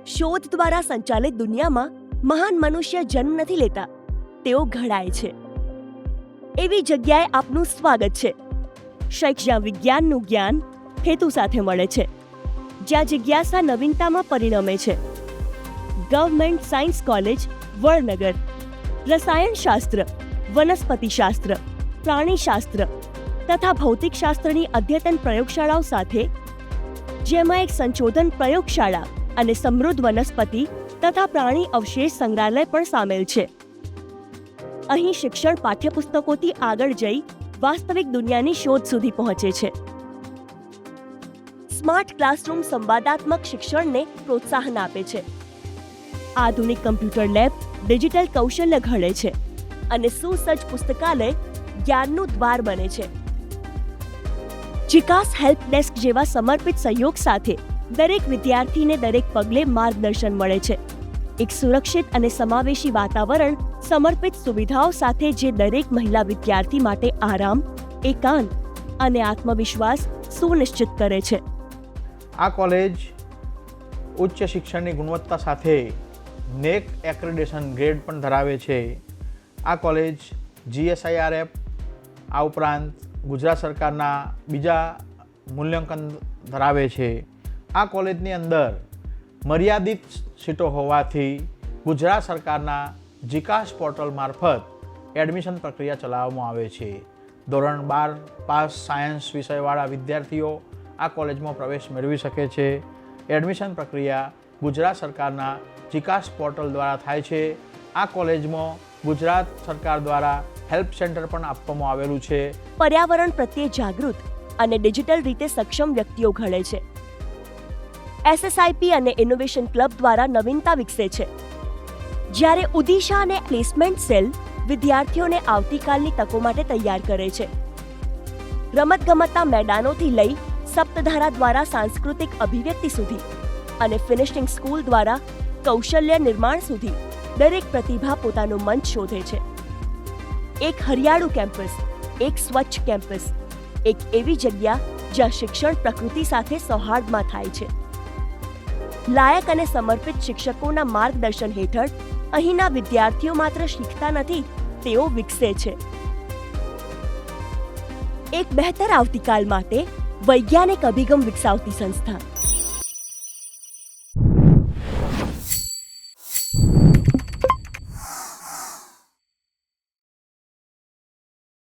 શોધ દ્વારા સંચાલિત દુનિયામાં મહાન મનુષ્ય જન્મ નથી લેતા, તેઓ ઘડાય છે. એવી જગ્યાએ આપનું સ્વાગત છે. જ્યાં વિજ્ઞાનનું જ્ઞાન હેતુ સાથે મળે છે, જ્યાં જિજ્ઞાસા નવીનતામાં પરિણમે છે. Government science college, Vadnagar. રસાયણશાસ્ત્ર, વનસ્પતિશાસ્ત્ર, પ્રાણીશાસ્ત્ર તથા ભૌતિકશાસ્ત્રની અદ્યતન પ્રયોગશાળાઓ સાથે, જેમાં એક સંશોધન પ્રયોગશાળા અને સમૃદ્ધ વનસ્પતિ તથા પ્રાણી અવશેષ સંગ્રહાલય પણ સામેલ છે. અહીં શિક્ષણ પાઠ્યપુસ્તકોથી આગળ જઈ વાસ્તવિક દુનિયાની શોધ સુધી પહોંચે છે. સ્માર્ટ ક્લાસરૂમ સંવાદાત્મક શિક્ષણને પ્રોત્સાહન આપે છે. આધુનિક કમ્પ્યુટર લેબ ડિજિટલ કૌશલ્ય ઘડે છે અને સુસજ્જ પુસ્તકાલય જ્ઞાનનું દ્વાર બને છે. ચિકાસ હેલ્પ ડેસ્ક જેવા સમર્પિત સહયોગ સાથે દરેક વિદ્યાર્થીને દરેક પગલે માર્ગદર્શન મળે છે. એક સુરક્ષિત અને સમાવેશી વાતાવરણ સમર્પિત સુવિધાઓ સાથે જે દરેક મહિલા વિદ્યાર્થી માટે આરામ, એકાંત અને આત્મવિશ્વાસ સુનિશ્ચિત કરે છે. આ કોલેજ ઉચ્ચ શિક્ષણની ગુણવત્તા સાથે નેક એક્રેડિટેશન ગ્રેડ પણ ધરાવે છે. આ કોલેજ GSIRF આ ઉપરાંત ગુજરાત સરકારના બીજા મૂલ્યાંકન ધરાવે છે. આ કોલેજની અંદર મર્યાદિત સીટો હોવાથી ગુજરાત સરકારના જીકાસ પોર્ટલ મારફત એડમિશન પ્રક્રિયા ચલાવવામાં આવે છે. ધોરણ 12 પાસ સાયન્સ વિષયવાળા વિદ્યાર્થીઓ આ કોલેજમાં પ્રવેશ મેળવી શકે છે. એડમિશન પ્રક્રિયા ગુજરાત સરકારના જીકાસ પોર્ટલ દ્વારા થાય છે. આ કોલેજમાં ગુજરાત સરકાર દ્વારા હેલ્પ સેન્ટર પણ આપવામાં આવેલું છે. પર્યાવરણ પ્રત્યે જાગૃત અને ડિજિટલ રીતે સક્ષમ વ્યક્તિઓ ઘડે છે. SSIP અને ઇનોવેશન ક્લબ દ્વારા નવીનતા વિકસે છે, જ્યારે ઉદિશા અને પ્લેસમેન્ટ સેલ વિદ્યાર્થીઓને આવતીકાલની તકો માટે તૈયાર કરે છે. રમતગમતના મેદાનોથી લઈ સપ્તધારા દ્વારા સાંસ્કૃતિક અભિવ્યક્તિ સુધી અને ફિનિશિંગ સ્કૂલ દ્વારા કૌશલ્ય નિર્માણ સુધી દરેક પ્રતિભા પોતાનો મંચ શોધે છે. એક હરિયાળું કેમ્પસ, એક સ્વચ્છ કેમ્પસ, એક એવી જગ્યા જ્યાં શિક્ષણ પ્રકૃતિ સાથે સૌહાર્દમાં થાય છે. લાયક અને સમર્પિત શિક્ષકોના માર્ગદર્શન હેઠળ અહીંના વિદ્યાર્થીઓ માત્ર શીખતા નથી, તેઓ વિકસે છે. એક બહેતર આવતીકાલ માટે વૈજ્ઞાનિક અભિગમ વિકસાવતી સંસ્થા.